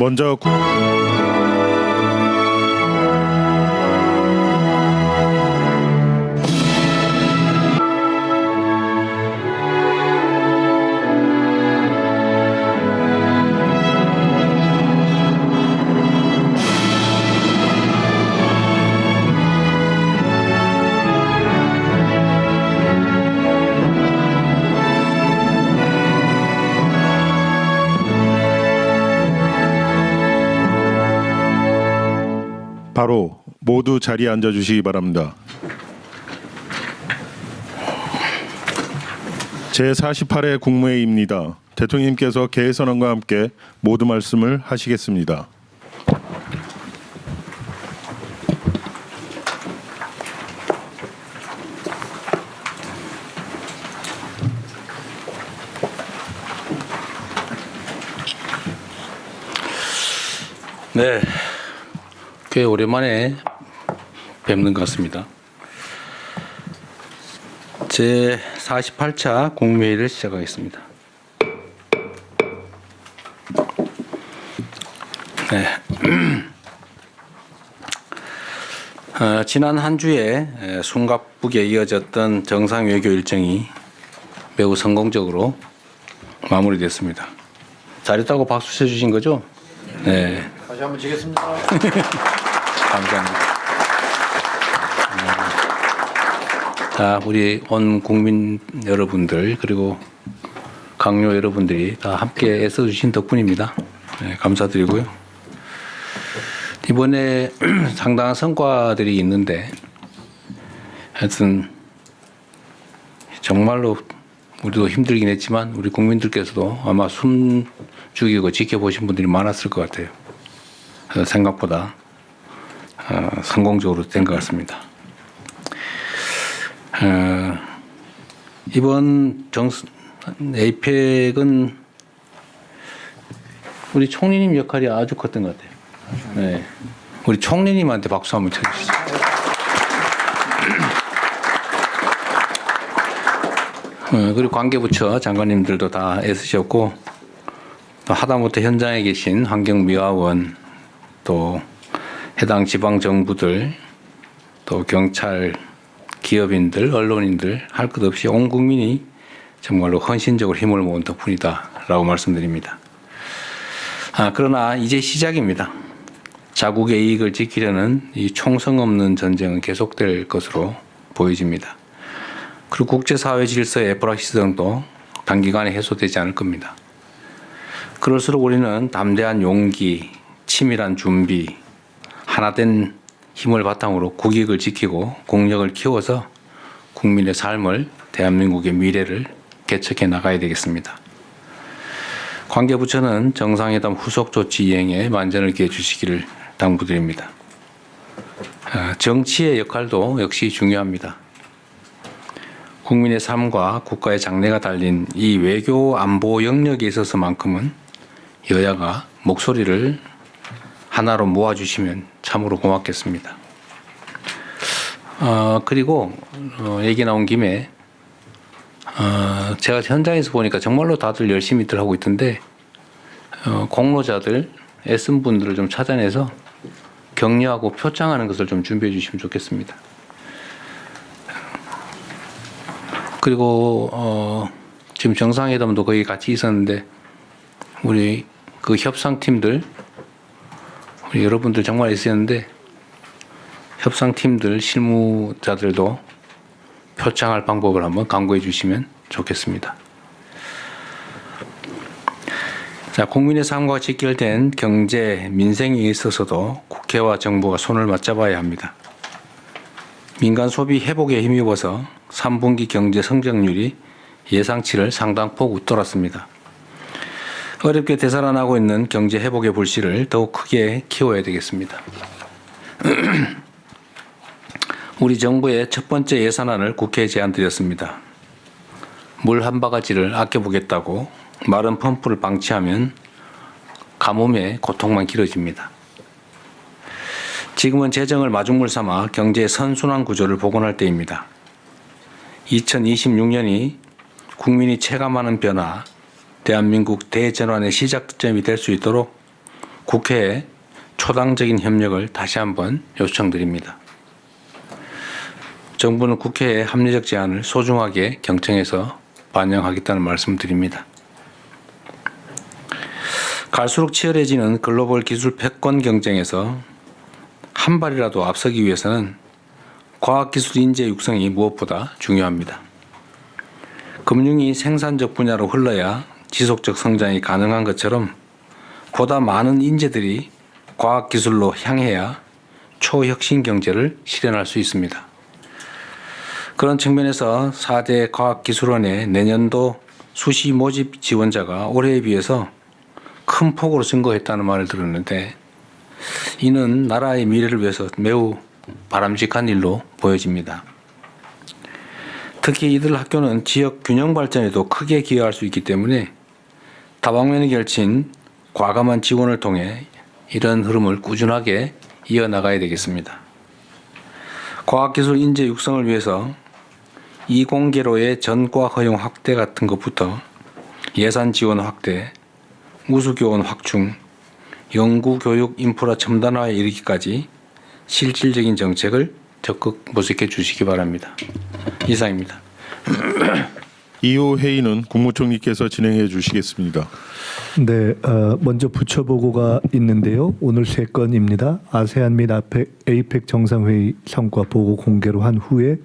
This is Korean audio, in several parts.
먼저 바로 모두 자리에 앉아 주시기 바랍니다. 제48회 국무회의입니다. 대통령님께서 개회선언과 함께 모두 말씀을 하시겠습니다. 네, 꽤 오랜만에 뵙는 것 같습니다. 제48차 국무회의를 시작하겠습니다. 네. 지난 한 주에 숨가쁘게 이어졌던 정상외교 일정이 매우 성공적으로 마무리됐습니다. 잘했다고 박수 쳐주신 거죠? 네. 다시 한번 치겠습니다. 감사합니다. 자, 우리 온 국민 여러분들 그리고 강요 여러분들이 다 함께 애써주신 덕분입니다. 네, 감사드리고요. 이번에 상당한 성과들이 있는데 하여튼 정말로 우리도 힘들긴 했지만 우리 국민들께서도 아마 숨 죽이고 지켜보신 분들이 많았을 것 같아요. 그래서 생각보다 성공적으로 된 것 같습니다. 이번 에이펙은 우리 총리님 역할이 아주 컸던 것 같아요. 네. 우리 총리님한테 박수 한번 쳐주시죠. 그리고 관계부처 장관님들도 다 애쓰셨고 또 하다못해 현장에 계신 환경미화원 또 해당 지방정부들 또 경찰 기업인들 언론인들 할 것 없이 온 국민이 정말로 헌신적으로 힘을 모은 덕분이다 라고 말씀드립니다. 그러나 이제 시작입니다. 자국의 이익을 지키려는 이 총성 없는 전쟁은 계속될 것으로 보여집니다. 그리고 국제사회 질서의 불확실성도 단기간에 해소되지 않을 겁니다. 그럴수록 우리는 담대한 용기, 치밀한 준비, 하나된 힘을 바탕으로 국익을 지키고 국력을 키워서 국민의 삶을, 대한민국의 미래를 개척해 나가야 되겠습니다. 관계부처는 정상회담 후속 조치 이행에 만전을 기해 주시기를 당부드립니다. 정치의 역할도 역시 중요합니다. 국민의 삶과 국가의 장래가 달린 이 외교 안보 영역에 있어서만큼은 여야가 목소리를 하나로 모아주시면 참으로 고맙겠습니다. 그리고 얘기 나온 김에 제가 현장에서 보니까 정말로 다들 열심히들 하고 있던데 공로자들 애쓴 분들을 좀 찾아내서 격려하고 표창하는 것을 좀 준비해 주시면 좋겠습니다. 그리고 지금 정상회담도 거의 같이 있었는데 우리 그 협상팀들 우리 여러분들 정말 있었는데 협상팀들 실무자들도 표창할 방법을 한번 강구해 주시면 좋겠습니다. 자, 국민의 삶과 직결된 경제, 민생에 있어서도 국회와 정부가 손을 맞잡아야 합니다. 민간 소비 회복에 힘입어서 3분기 경제 성장률이 예상치를 상당폭 웃돌았습니다. 어렵게 되살아나고 있는 경제 회복의 불씨를 더욱 크게 키워야 되겠습니다. 우리 정부의 첫 번째 예산안을 국회에 제안드렸습니다. 물 한 바가지를 아껴보겠다고 마른 펌프를 방치하면 가뭄의 고통만 길어집니다. 지금은 재정을 마중물 삼아 경제의 선순환 구조를 복원할 때입니다. 2026년이 국민이 체감하는 변화, 대한민국 대전환의 시작점이 될 수 있도록 국회에 초당적인 협력을 다시 한번 요청드립니다. 정부는 국회의 합리적 제안을 소중하게 경청해서 반영하겠다는 말씀드립니다. 갈수록 치열해지는 글로벌 기술 패권 경쟁에서 한 발이라도 앞서기 위해서는 과학기술 인재 육성이 무엇보다 중요합니다. 금융이 생산적 분야로 흘러야 지속적 성장이 가능한 것처럼 보다 많은 인재들이 과학기술로 향해야 초혁신 경제를 실현할 수 있습니다. 그런 측면에서 4대 과학기술원의 내년도 수시 모집 지원자가 올해에 비해서 큰 폭으로 증가했다는 말을 들었는데 이는 나라의 미래를 위해서 매우 바람직한 일로 보여집니다. 특히 이들 학교는 지역 균형 발전에도 크게 기여할 수 있기 때문에 다방면이 걸친 과감한 지원을 통해 이런 흐름을 꾸준하게 이어나가야 되겠습니다. 과학기술 인재 육성을 위해서 이공계로의 전과 허용 확대 같은 것부터 예산 지원 확대, 우수교원 확충, 연구교육 인프라 첨단화에 이르기까지 실질적인 정책을 적극 모색해 주시기 바랍니다. 이상입니다. 이후 회의는 국무총리께서 진행해 주시겠습니다. 네, 먼저 부처 보고가 있는데요. 오늘 3건입니다. 아세안 및 에이펙 정상회의 성과 보고 공개로 한 후에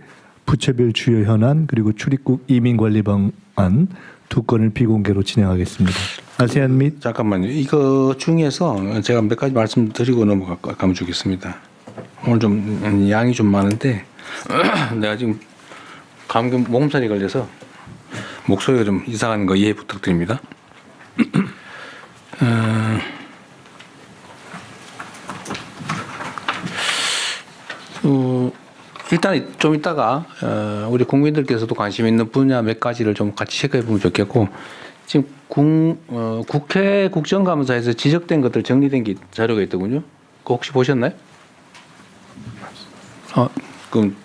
부처별 주요 현안 그리고 출입국 이민관리 방안 2건을 비공개로 진행하겠습니다. 아세안 및 잠깐만요. 이거 중에서 제가 몇 가지 말씀드리고 넘어가면 좋겠습니다. 오늘 좀 양이 좀 많은데 내가 지금 감기 몸살이 걸려서 목소리가 좀 이상한 거 이해 부탁드립니다. 일단 좀 이따가 우리 국민들께서도 관심 있는 분야 몇 가지를 좀 같이 체크해 보면 좋겠고 지금 국회 국정감사에서 지적된 것들 정리된 게 자료가 있더군요. 그거 혹시 보셨나요? 그럼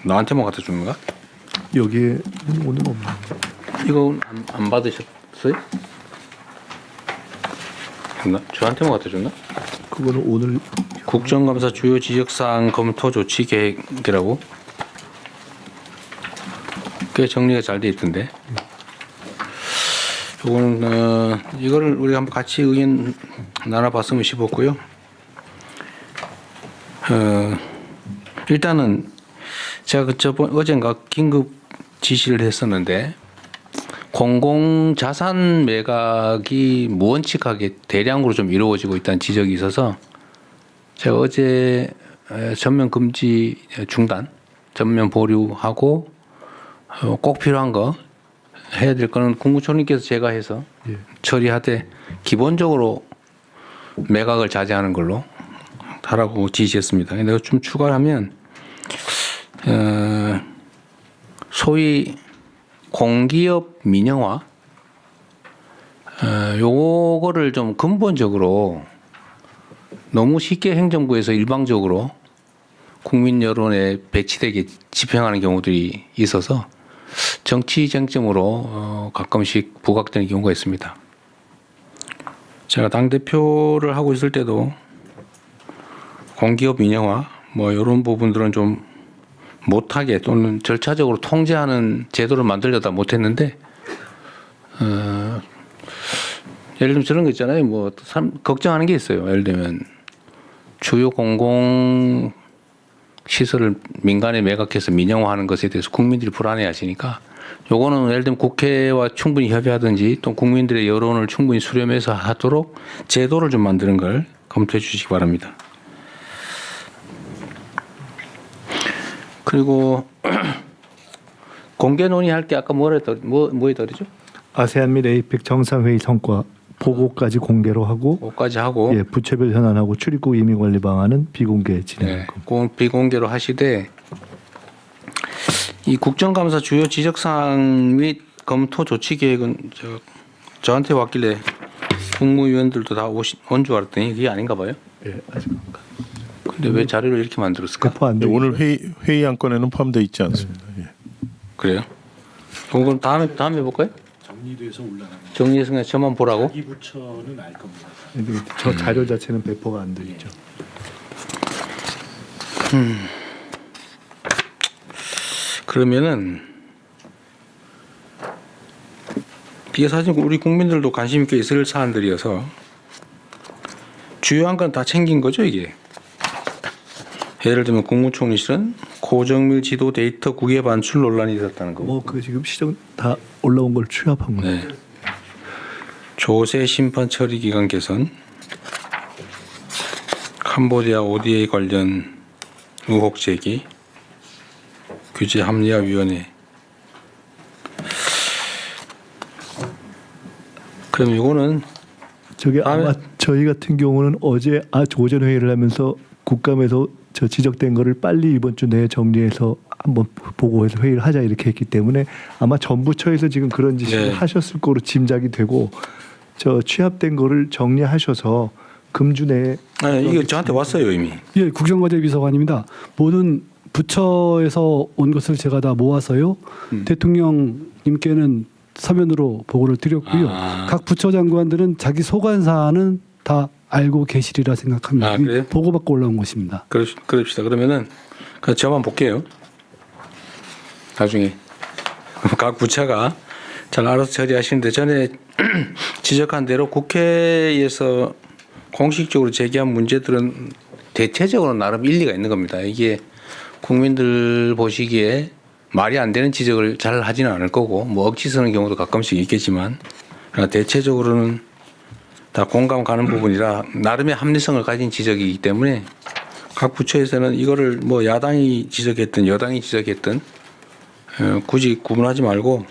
나한테만 갖다 주는 건가? 여기에 오늘 없는 이거 안 받으셨어요? 나 저한테만 갖다 줬나? 그거는 오늘 국정감사 주요 지적사항 검토 조치 계획이라고 꽤 정리가 잘 돼 있던데. 이거는 이거를 우리가 한번 같이 의견 나눠봤으면 싶었고요. 일단은 제가 어젠가 긴급 지시를 했었는데 공공자산 매각이 무원칙하게 대량으로 좀 이루어지고 있다는 지적이 있어서 제가 어제 전면 금지 중단, 전면 보류하고 꼭 필요한 거 해야 될 거는 국무총리께서 제가 해서 처리하되 기본적으로 매각을 자제하는 걸로 하라고 지시했습니다. 내가 좀 추가하면 소위 공기업 민영화 요거를 좀 근본적으로 너무 쉽게 행정부에서 일방적으로 국민 여론에 배치되게 집행하는 경우들이 있어서 정치 쟁점으로 가끔씩 부각되는 경우가 있습니다. 제가 당대표를 하고 있을 때도 공기업 민영화 뭐 이런 부분들은 좀 못하게 또는 절차적으로 통제하는 제도를 만들려다 못했는데 예를 들면 저런 거 있잖아요. 뭐 걱정하는 게 있어요. 예를 들면 주요 공공 시설을 민간에 매각해서 민영화하는 것에 대해서 국민들이 불안해하시니까 요거는 예를 들면 국회와 충분히 협의하든지 또 국민들의 여론을 충분히 수렴해서 하도록 제도를 좀 만드는 걸 검토해 주시기 바랍니다. 그리고 공개 논의할 게 아까 뭐 했더랬죠? 아세안 및 에이펙 정상회의 성과 보고까지 공개로 하고 그거까지 하고 예, 부처별 현안하고 출입국 이민관리 방안은 비공개 진행할 겁니다. 그건 비공개로 하시되 이 국정감사 주요 지적사항 및 검토 조치 계획은 저한테 왔길래 국무위원들도 다 온 줄 알았더니 그게 아닌가 봐요. 예, 아직 근데 왜 자료를 이렇게 만들었을까? 배포 안 돼. 오늘 회의 안건에는 포함되어 있지 않습니다. 예. 그래요? 그럼 다음에 해볼까요? 정리돼서 올라가는 정리해서 그냥 저만 보라고? 이 부처는 알 겁니다. 저 자료 자체는 배포가 안 되죠. 그러면은 이게 사실 우리 국민들도 관심 있게 있을 사안들이어서 주요한 건 다 챙긴 거죠 이게. 예를 들면 국무총리실은 고정밀 지도 데이터 국외 반출 논란이 있었다는 거. 뭐 그 지금 시정 다 올라온 걸 취합한 거예요. 네. 조세 심판 처리 기간 개선, 캄보디아 ODA 관련 의혹 제기, 규제 합리화위원회. 그럼 이거는 저게 다음에- 아마 저희 같은 경우는 어제 오전 회의를 하면서 국감에서 저 지적된 거를 빨리 이번 주 내에 정리해서 한번 보고해서 회의를 하자 이렇게 했기 때문에 아마 전부처에서 지금 그런 지시를 네. 하셨을 거로 짐작이 되고 저 취합된 거를 정리하셔서 금주 내에 이거 저한테 왔어요 이미. 예, 국정과제 비서관입니다. 모든 부처에서 온 것을 제가 다 모아서요. 대통령님께는 서면으로 보고를 드렸고요. 아. 각 부처 장관들은 자기 소관 사안은 다 알고 계시리라 생각합니다. 아, 그래요? 보고받고 올라온 것입니다. 그럽시다. 그러면은 그냥 저만 볼게요. 나중에 각 부처가 잘 알아서 처리하시는데 전에 지적한 대로 국회에서 공식적으로 제기한 문제들은 대체적으로 나름 일리가 있는 겁니다. 이게 국민들 보시기에 말이 안 되는 지적을 잘 하지는 않을 거고 뭐 억지 쓰는 경우도 가끔씩 있겠지만 그러나 대체적으로는 다 공감 가는 부분이라 나름의 합리성을 가진 지적이기 때문에 각 부처에서는 이거를 뭐 야당이 지적했든 여당이 지적했든 굳이 구분하지 말고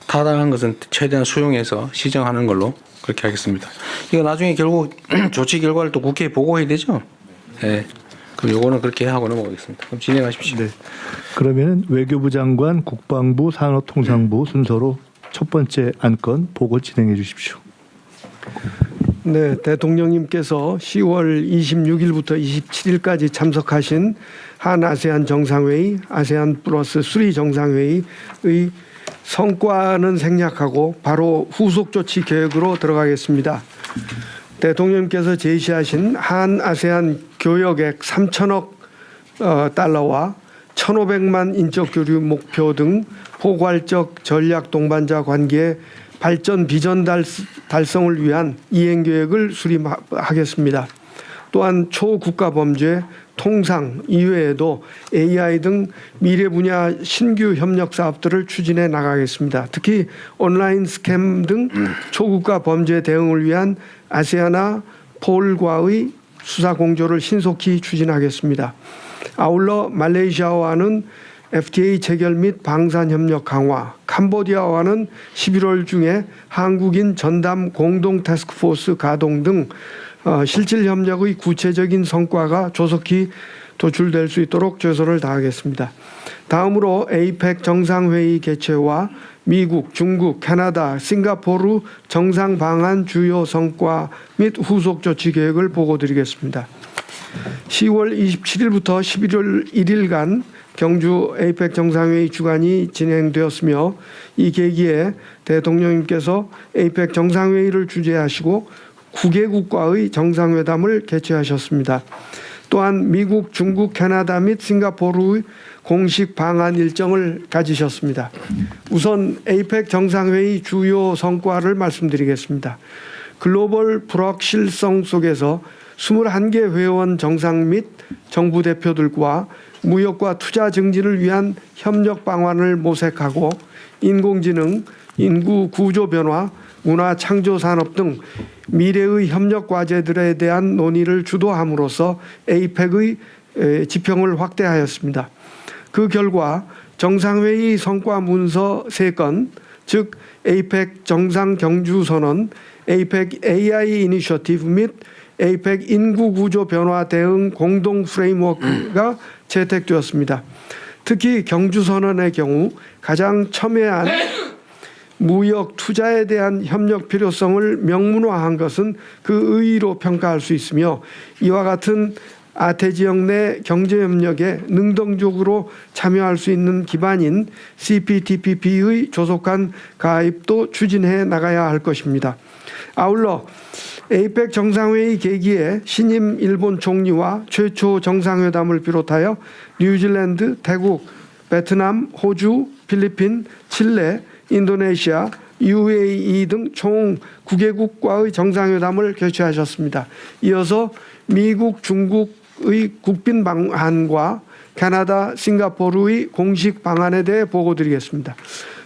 타당한 것은 최대한 수용해서 시정하는 걸로 그렇게 하겠습니다. 이거 나중에 결국 조치 결과를 또 국회에 보고해야 되죠. 네. 그럼 요거는 그렇게 하고 넘어가겠습니다. 그럼 진행하십시오. 네. 그러면은 외교부 장관, 국방부, 산업통상부 순서로 첫 번째 안건 보고 진행해 주십시오. 네, 대통령님께서 10월 26일부터 27일까지 참석하신 한 아세안 정상회의, 아세안 플러스 3 정상회의의 성과는 생략하고 바로 후속 조치 계획으로 들어가겠습니다. 대통령님께서 제시하신 한 아세안 교역액 3천억 달러와 1,500만 인적 교류 목표 등 포괄적 전략 동반자 관계의 발전 비전 달성을 위한 이행 계획을 수립하겠습니다. 또한 초국가 범죄, 통상 이외에도 AI 등 미래 분야 신규 협력 사업들을 추진해 나가겠습니다. 특히 온라인 스캠 등 초국가 범죄 대응을 위한 아세아나 폴과의 수사 공조를 신속히 추진하겠습니다. 아울러 말레이시아와는 FTA 체결 및 방산 협력 강화, 캄보디아와는 11월 중에 한국인 전담 공동 태스크포스 가동 등 실질 협력의 구체적인 성과가 조속히 도출될 수 있도록 최선을 다하겠습니다. 다음으로 에이펙 정상회의 개최와 미국, 중국, 캐나다, 싱가포르 정상 방한 주요 성과 및 후속 조치 계획을 보고드리겠습니다. 10월 27일부터 11월 1일간 경주 에이펙 정상회의 주관이 진행되었으며 이 계기에 대통령님께서 에이펙 정상회의를 주재하시고 9개국과의 정상회담을 개최하셨습니다. 또한 미국, 중국, 캐나다 및 싱가포르의 공식 방한 일정을 가지셨습니다. 우선 에이펙 정상회의 주요 성과를 말씀드리겠습니다. 글로벌 불확실성 속에서 21개 회원 정상 및 정부 대표들과 무역과 투자 증진을 위한 협력 방안을 모색하고 인공지능, 인구 구조 변화, 문화 창조 산업 등 미래의 협력 과제들에 대한 논의를 주도함으로써 에이펙의 지평을 확대하였습니다. 그 결과 정상회의 성과 문서 3건, 즉 에이펙 정상 경주 선언, 에이펙 AI 이니셔티브 및 에이펙 인구 구조 변화 대응 공동 프레임워크가 채택되었습니다. 특히 경주 선언의 경우 가장 첨예한 무역 투자에 대한 협력 필요성을 명문화한 것은 그 의의로 평가할 수 있으며 이와 같은 아태 지역 내 경제협력에 능동적으로 참여할 수 있는 기반인 CPTPP의 조속한 가입도 추진해 나가야 할 것입니다. 아울러 에이펙 정상회의 계기에 신임 일본 총리와 최초 정상회담을 비롯하여 뉴질랜드, 태국, 베트남, 호주, 필리핀, 칠레, 인도네시아, UAE 등 총 9개국과의 정상회담을 개최하셨습니다. 이어서 미국, 중국의 국빈 방한과 캐나다, 싱가포르의 공식 방한에 대해 보고드리겠습니다.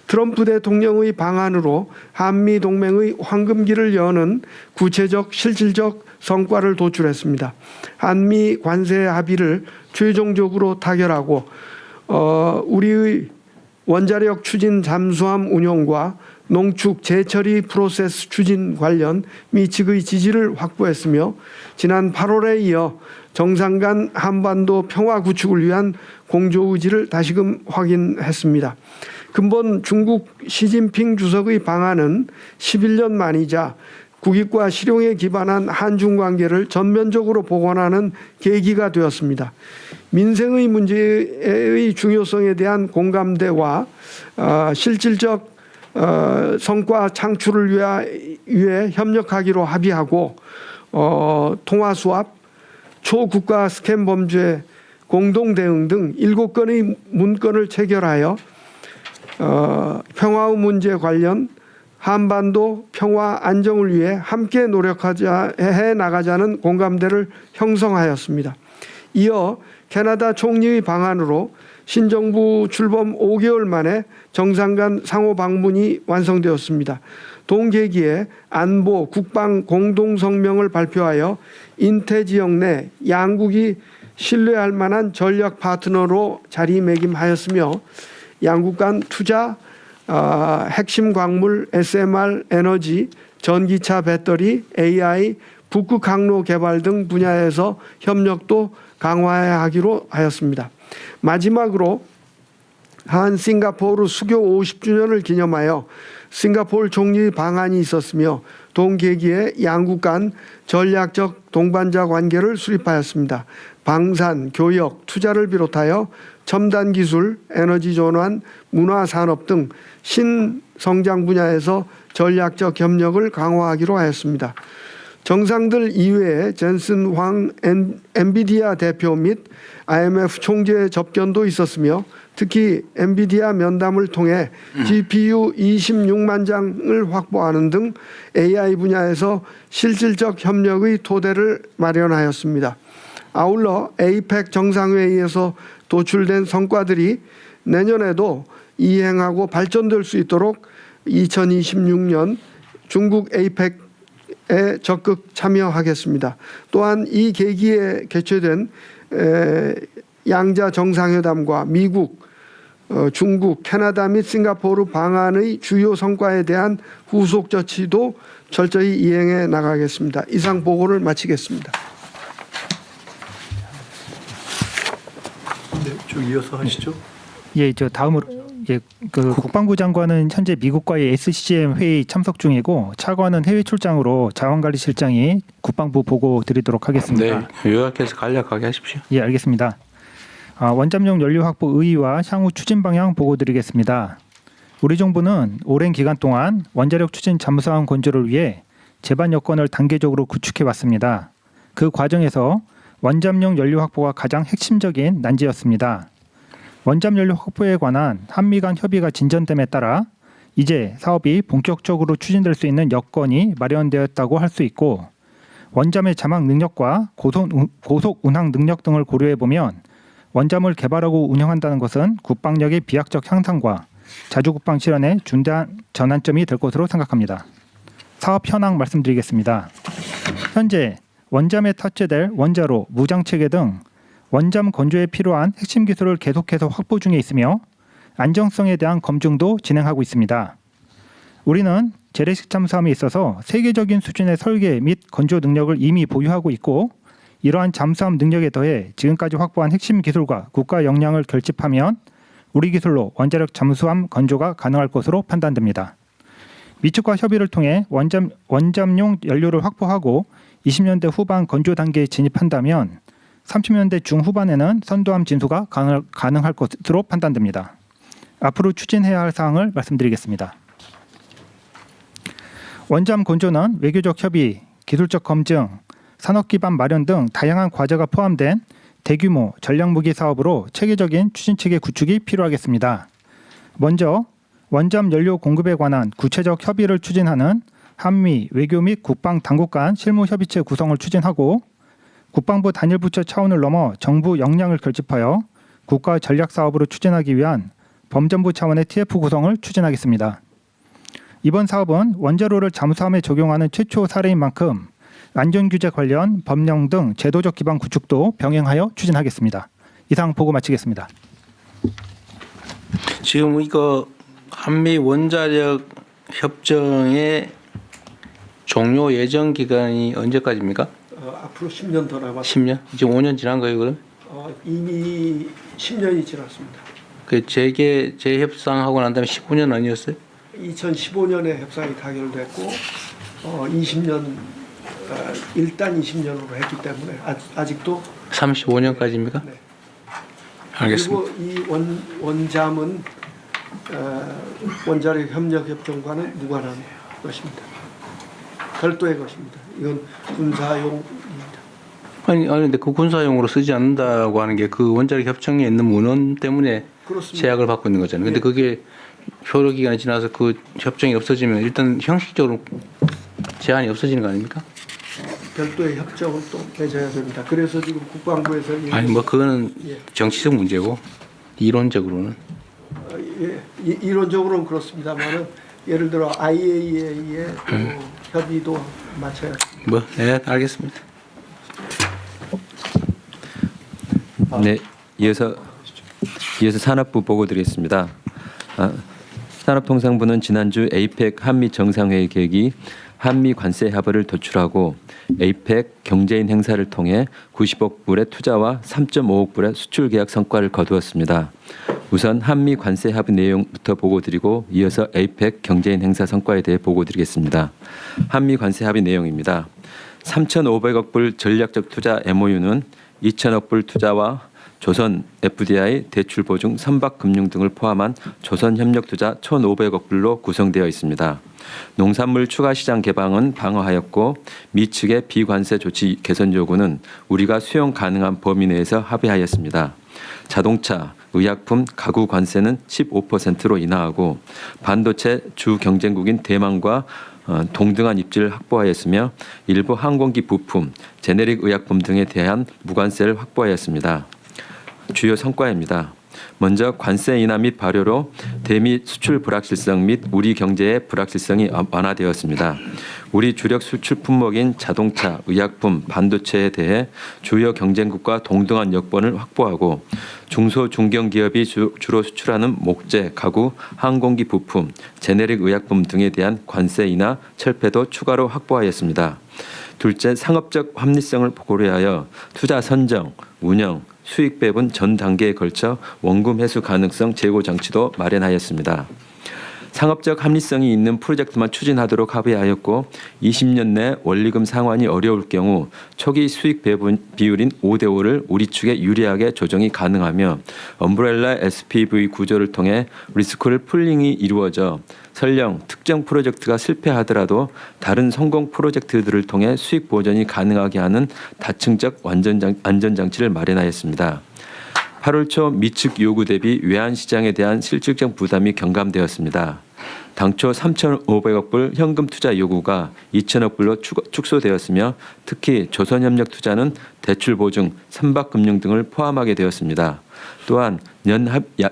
트럼프 대통령의 방한으로 한미 동맹의 황금기를 여는 구체적 실질적 성과를 도출했습니다. 한미 관세 합의를 최종적으로 타결하고 우리의 원자력 추진 잠수함 운용과 농축 재처리 프로세스 추진 관련 미측의 지지를 확보했으며 지난 8월에 이어 정상 간 한반도 평화 구축을 위한 공조 의지를 다시금 확인했습니다. 근본 중국 시진핑 주석의 방안은 11년 만이자 국익과 실용에 기반한 한중 관계를 전면적으로 복원하는 계기가 되었습니다. 민생의 문제의 중요성에 대한 공감대와 실질적 성과 창출을 위해 협력하기로 합의하고 통화 수합, 초국가 스캠 범죄 공동 대응 등 7건의 문건을 체결하여 평화의 문제 관련 한반도 평화 안정을 위해 함께 해 나가자는 공감대를 형성하였습니다. 이어 캐나다 총리의 방안으로 신정부 출범 5개월 만에 정상 간 상호 방문이 완성되었습니다. 동계기에 안보, 국방 공동성명을 발표하여 인태 지역 내 양국이 신뢰할 만한 전략 파트너로 자리매김하였으며 양국 간 투자, 핵심 광물, SMR, 에너지, 전기차 배터리, AI, 북극 항로 개발 등 분야에서 협력도 강화하기로 하였습니다. 마지막으로 한 싱가포르 수교 50주년을 기념하여 싱가포르 총리 방한이 있었으며 동계기에 양국 간 전략적 동반자 관계를 수립하였습니다. 방산, 교역, 투자를 비롯하여 첨단 기술, 에너지 전환, 문화 산업 등 신성장 분야에서 전략적 협력을 강화하기로 하였습니다. 정상들 이외에 젠슨 황 엔비디아 대표 및 IMF 총재 접견도 있었으며 특히 엔비디아 면담을 통해 GPU 26만 장을 확보하는 등 AI 분야에서 실질적 협력의 토대를 마련하였습니다. 아울러 에이펙 정상회의에서 도출된 성과들이 내년에도 이행하고 발전될 수 있도록 2026년 중국 에이펙에 적극 참여하겠습니다. 또한 이 계기에 개최된 양자 정상회담과 미국, 중국, 캐나다 및 싱가포르 방안의 주요 성과에 대한 후속 조치도 철저히 이행해 나가겠습니다. 이상 보고를 마치겠습니다. 네, 쭉 이어서 하시죠. 예, 저 다음으로 그 국방부 장관은 현재 미국과의 SCM 회의 참석 중이고 차관은 해외 출장으로 자원관리실장이 국방부 보고 드리도록 하겠습니다. 네, 요약해서 간략하게 하십시오. 예, 알겠습니다. 원잠용 연료 확보 의의와 향후 추진 방향 보고 드리겠습니다. 우리 정부는 오랜 기간 동안 원자력 추진 잠수함 건조를 위해 제반 여건을 단계적으로 구축해 왔습니다. 그 과정에서 원잠용 연료 확보가 가장 핵심적인 난제였습니다. 원잠 연료 확보에 관한 한미 간 협의가 진전됨에 따라 이제 사업이 본격적으로 추진될 수 있는 여건이 마련되었다고 할 수 있고 원잠의 자막 능력과 고속 운항 능력 등을 고려해 보면 원잠을 개발하고 운영한다는 것은 국방력의 비약적 향상과 자주국방 실현에 중대한 전환점이 될 것으로 생각합니다. 사업 현황 말씀드리겠습니다. 현재 원잠에 탑재될 원자로, 무장체계 등 원잠 건조에 필요한 핵심 기술을 계속해서 확보 중에 있으며 안정성에 대한 검증도 진행하고 있습니다. 우리는 재래식 잠수함에 있어서 세계적인 수준의 설계 및 건조 능력을 이미 보유하고 있고 이러한 잠수함 능력에 더해 지금까지 확보한 핵심 기술과 국가 역량을 결집하면 우리 기술로 원자력 잠수함 건조가 가능할 것으로 판단됩니다. 미측과 협의를 통해 원잠용 연료를 확보하고 20년대 후반 건조 단계에 진입한다면 30년대 중후반에는 선도함 진수가 가능할 것으로 판단됩니다. 앞으로 추진해야 할 사항을 말씀드리겠습니다. 원잠 건조는 외교적 협의, 기술적 검증, 산업 기반 마련 등 다양한 과제가 포함된 대규모 전략무기 사업으로 체계적인 추진 체계 구축이 필요하겠습니다. 먼저 원잠 연료 공급에 관한 구체적 협의를 추진하는 한미 외교 및 국방 당국 간 실무 협의체 구성을 추진하고 국방부 단일 부처 차원을 넘어 정부 역량을 결집하여 국가 전략 사업으로 추진하기 위한 범정부 차원의 TF 구성을 추진하겠습니다. 이번 사업은 원자로를 잠수함에 적용하는 최초 사례인 만큼 안전규제 관련 법령 등 제도적 기반 구축도 병행하여 추진하겠습니다. 이상 보고 마치겠습니다. 지금 이거 한미 원자력 협정의 종료 예정 기간이 언제까지입니까? 앞으로 10년 더 남았습니다. 10년? 지금 5년 지난 거예요, 그럼? 이미 10년이 지났습니다. 그 재협상하고 난 다음에 15년 아니었어요? 2015년에 협상이 타결됐고 20년 일단 20년으로 했기 때문에 아직도 35년까지입니까? 네. 알겠습니다. 그리고 이 원잠은 원자력 협력 협정과는 무관한 것입니다. 별도의 것입니다. 이건 군사용입니다. 아니 근데 그 군사용으로 쓰지 않는다고 하는 게 그 원자력 협정에 있는 문헌 때문에 그렇습니다. 제약을 받고 있는 거잖아요. 근데 예. 그게 효력 기간이 지나서 그 협정이 없어지면 일단 형식적으로 제한이 없어지는 거 아닙니까? 별도의 협정을 또 맺어야 됩니다. 그래서 지금 국방부에서 아니 뭐 그거는 예. 정치적 문제고 이론적으로는 이론적으로는 그렇습니다만은 예를 들어 IAEA의 협의도 맞춰야 됩니다. 뭐 네 알겠습니다. 네, 이어서 산업부 보고 드리겠습니다. 산업통상부는 지난주 에이펙 한미 정상회의 계기 한미 관세 합의를 도출하고 에이펙 경제인 행사를 통해 90억 불의 투자와 3.5억 불의 수출 계약 성과를 거두었습니다. 우선 한미 관세 합의 내용부터 보고 드리고 이어서 에이펙 경제인 행사 성과에 대해 보고 드리겠습니다. 한미 관세 합의 내용입니다. 3,500억 불 전략적 투자 MOU는 2,000억 불 투자와 조선 FDI 대출 보증 선박 금융 등을 포함한 조선 협력 투자 1,500억 불로 구성되어 있습니다. 농산물 추가 시장 개방은 방어하였고 미 측의 비관세 조치 개선 요구는 우리가 수용 가능한 범위 내에서 합의하였습니다. 자동차, 의약품, 가구 관세는 15%로 인하하고 반도체 주 경쟁국인 대만과 동등한 입지를 확보하였으며 일부 항공기 부품, 제네릭 의약품 등에 대한 무관세를 확보하였습니다. 주요 성과입니다. 먼저 관세 인하 및 발효로 대미 수출 불확실성 및 우리 경제의 불확실성이 완화되었습니다. 우리 주력 수출 품목인 자동차, 의약품, 반도체에 대해 주요 경쟁국과 동등한 여건을 확보하고 중소 중견기업이 주로 수출하는 목재, 가구, 항공기 부품, 제네릭 의약품 등에 대한 관세 인하 철폐도 추가로 확보하였습니다. 둘째, 상업적 합리성을 고려하여 투자 선정, 운영, 수익 배분 전 단계에 걸쳐 원금 회수 가능성 제고 장치도 마련하였습니다. 상업적 합리성이 있는 프로젝트만 추진하도록 합의하였고 20년 내 원리금 상환이 어려울 경우 초기 수익 배분 비율인 5대5를 우리 측에 유리하게 조정이 가능하며 엄브렐라 SPV 구조를 통해 리스크를 풀링이 이루어져 설령 특정 프로젝트가 실패하더라도 다른 성공 프로젝트들을 통해 수익 보전이 가능하게 하는 다층적 안전장치를 마련하였습니다. 8월 초 미측 요구 대비 외환시장에 대한 실질적 부담이 경감되었습니다. 당초 3,500억 불 현금 투자 요구가 2,000억 불로 축소되었으며 특히 조선협력 투자는 대출 보증, 선박금융 등을 포함하게 되었습니다. 또한 연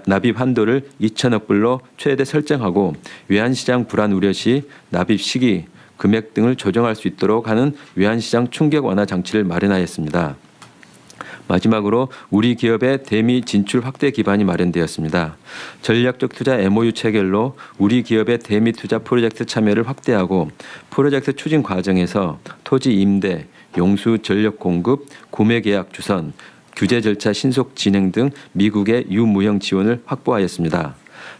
납입 한도를 2,000억 불로 최대 설정하고 외환시장 불안 우려 시 납입 시기, 금액 등을 조정할 수 있도록 하는 외환시장 충격 완화 장치를 마련하였습니다. 마지막으로 우리 기업의 대미 진출 확대 기반이 마련되었습니다. 전략적 투자 MOU 체결로 우리 기업의 대미 투자 프로젝트 참여를 확대하고 프로젝트 추진 과정에서 토지 임대, 용수 전력 공급, 구매 계약 주선, 규제 절차 신속 진행 등 미국의 유무형 지원을 확보하였습니다.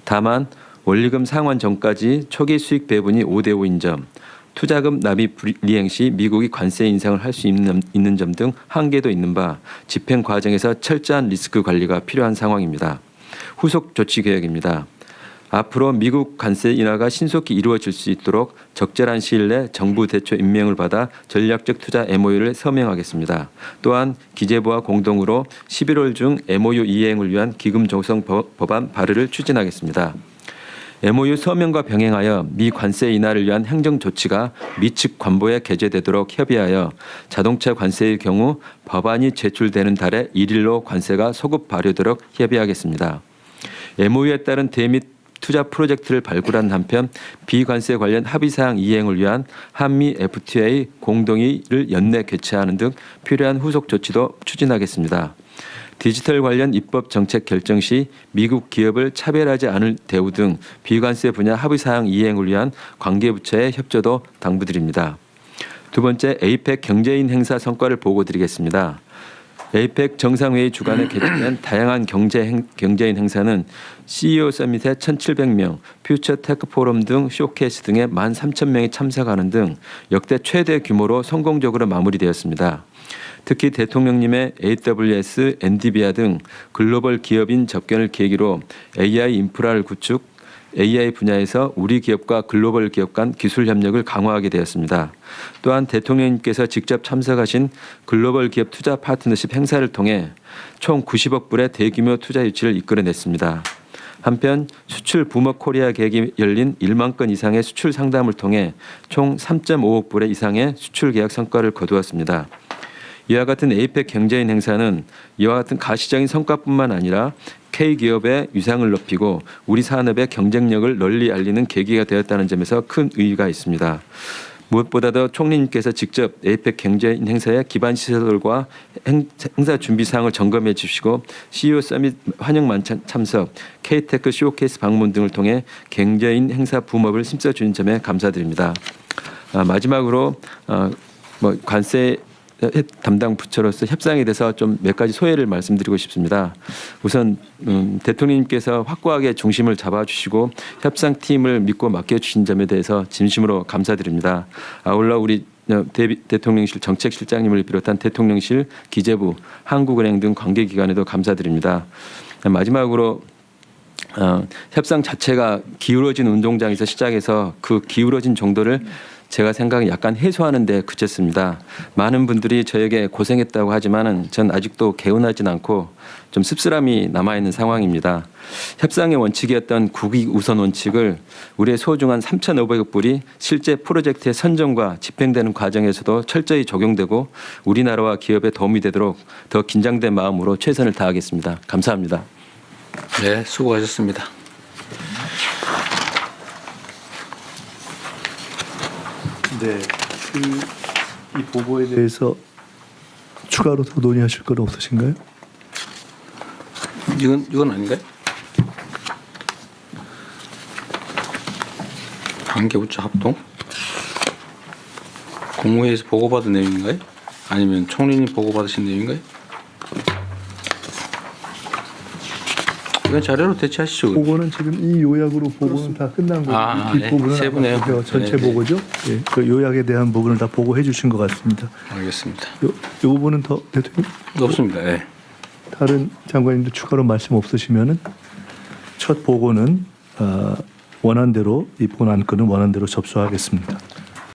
다만 원리금 상환 전까지 초기 수익 배분이 5대5인 점, 투자금 납입 불이행 시 미국이 관세 인상을 할 수 있는 점 등 한계도 있는 바 집행 과정에서 철저한 리스크 관리가 필요한 상황입니다. 후속 조치 계획입니다. 앞으로 미국 관세 인하가 신속히 이루어질 수 있도록 적절한 시일 내 정부 대표 임명을 받아 전략적 투자 MOU를 서명하겠습니다. 또한 기재부와 공동으로 11월 중 MOU 이행을 위한 기금 조성 법안 발의를 추진하겠습니다. MOU 서명과 병행하여 미 관세 인하를 위한 행정 조치가 미측 관보에 게재되도록 협의하여 자동차 관세의 경우 법안이 제출되는 달에 1일로 관세가 소급 발효되도록 협의하겠습니다. MOU에 따른 대미 투자 프로젝트를 발굴한 한편 비관세 관련 합의사항 이행을 위한 한미 FTA 공동회의를 연내 개최하는 등 필요한 후속 조치도 추진하겠습니다. 디지털 관련 입법 정책 결정 시 미국 기업을 차별하지 않을 대우 등 비관세 분야 합의사항 이행을 위한 관계부처의 협조도 당부드립니다. 두 번째, 에이펙 경제인 행사 성과를 보고드리겠습니다. 에이펙 정상회의 주간에 개최된 다양한 경제인 행사는 CEO 서밋에 1,700명, 퓨처 테크 포럼 등 쇼케이스 등에 13,000명이 참석하는 등 역대 최대 규모로 성공적으로 마무리되었습니다. 특히 대통령님의 AWS, 엔디비아 등 글로벌 기업인 접견을 계기로 AI 인프라를 구축, AI 분야에서 우리 기업과 글로벌 기업 간 기술 협력을 강화하게 되었습니다. 또한 대통령님께서 직접 참석하신 글로벌 기업 투자 파트너십 행사를 통해 총 90억 불의 대규모 투자 유치를 이끌어냈습니다. 한편 수출 붐업 코리아 계획이 열린 1만 건 이상의 수출 상담을 통해 총 3.5억 불의 이상의 수출 계약 성과를 거두었습니다. 이와 같은 에이펙 경제인 행사는 이와 같은 가시적인 성과뿐만 아니라 K기업의 위상을 높이고 우리 산업의 경쟁력을 널리 알리는 계기가 되었다는 점에서 큰 의의가 있습니다. 무엇보다도 총리님께서 직접 에이펙 경제인 행사의 기반 시설과 행사 준비 사항을 점검해 주시고 CEO 서밋 환영 만찬 참석, K테크 쇼케이스 방문 등을 통해 경제인 행사 붐업을 힘써주는 점에 감사드립니다. 마지막으로 관세 담당 부처로서 협상에 대해서 좀 몇 가지 소회를 말씀드리고 싶습니다. 우선 대통령님께서 확고하게 중심을 잡아주시고 협상팀을 믿고 맡겨주신 점에 대해서 진심으로 감사드립니다. 아울러 우리 대통령실 정책실장님을 비롯한 대통령실, 기재부, 한국은행 등 관계기관에도 감사드립니다. 마지막으로 협상 자체가 기울어진 운동장에서 시작해서 그 기울어진 정도를 제가 생각에 약간 해소하는 데 그쳤습니다. 많은 분들이 저에게 고생했다고 하지만은 전 아직도 개운하진 않고 좀 씁쓸함이 남아있는 상황입니다. 협상의 원칙이었던 국익 우선 원칙을 우리의 소중한 3,500억 불이 실제 프로젝트의 선정과 집행되는 과정에서도 철저히 적용되고 우리나라와 기업에 도움이 되도록 더 긴장된 마음으로 최선을 다하겠습니다. 감사합니다. 네, 수고하셨습니다. 네, 이 보고에 대해서 추가로 더 논의하실 건 없으신가요? 이건 아닌가요? 관계부처 합동? 국무회의에서 보고받은 내용인가요? 아니면 총리님 보고받으신 내용인가요? 이건 자료로 대체하시죠. 보고는 지금 이 요약으로 보고는 다 끝난 거고 뒷부분은 세 분이에요. 아마 전체 네, 보고죠. 예, 그 요약에 대한 부분을 다 보고해 주신 것 같습니다. 알겠습니다. 요 부분은 더 대통령 없습니다. 네. 다른 장관님도 추가로 말씀 없으시면은 첫 보고는 원안대로 이 본안건은 원안대로 접수하겠습니다.